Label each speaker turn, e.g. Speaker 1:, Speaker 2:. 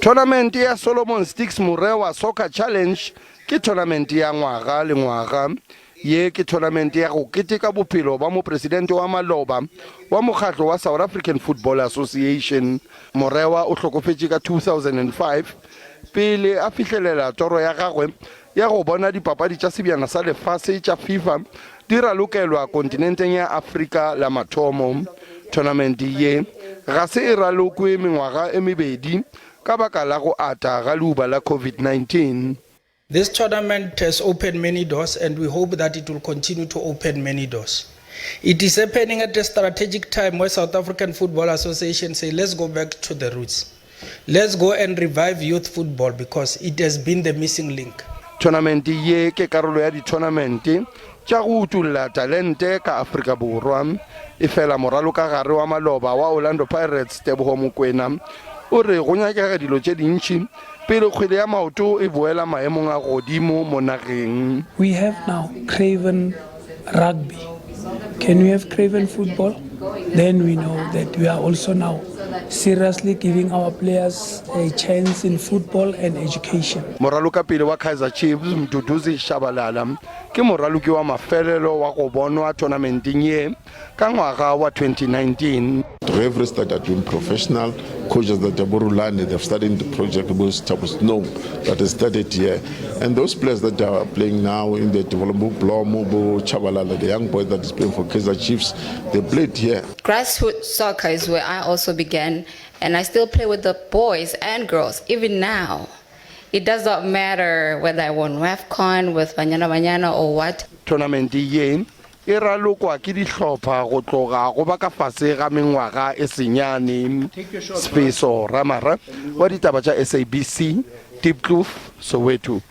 Speaker 1: Tournament ya Solomon Sticks Murewa Soccer Challenge ke tournament ya ngwaga le ngwaga. Ye ke tournament ya go keteka bophelo ba mopresidente wa maloba wa mokgatlo wa South African Football Association. Morewa o hlokofetse ka 2005 pele a fihlelela toro ya gagwe ya go bona dipapadi tša sebjana sa lefase tša FIFA di ralokelwa kontinenteng ya Afrika la mathomo. Tournament ye ga se e ralokwe mengwaga e mebedi ka baka la go ata ga leuba la COVID-19.
Speaker 2: This tournament has opened many doors and we hope that it will continue to open many doors. It is happening at a strategic time where South African Football Association say let's go back to the roots. Let's go and revive youth football because it has been the missing link.
Speaker 1: Tournament ye ke karolo ya di-tournament tša go utulla talente ka Afrika Borwa. E fela moralo ka gare wa maloba wa Orlando Pirates Teboho Moloi o re go nyakega dilo tše dintši pele kgwele ya maoto e boela maemong a godimo mo nageng.
Speaker 3: We have now craven rugby. Can we have craven football? Then we know that we are also now seriously giving our players a chance in football and education.
Speaker 1: Moralo ka pele wa Kaizer Chiefs Mduduzi Shabalala ke moraloki wa mafelelo wa go bonwa tournamenteng ye ka ngwaga wa 2019.
Speaker 4: Referees that are doing professional, coaches that are Borulani, they've started the project Snow that has started here. And those players that are playing now in the development Blomo, Chabalala, the young boy that is playing for Kaizer Chiefs, they played here.
Speaker 5: Grassroots soccer is where I also began, and I still play with the boys and girls, even now. It does not matter whether I won WAFCON with Banyana or what.
Speaker 1: Tournament ye e ralokwa ke dihlopha go tloga go ba ka fase ga mengwaga e senyane. Speso Ramara wa ditaba tša SABC, Diepkloof, Soweto.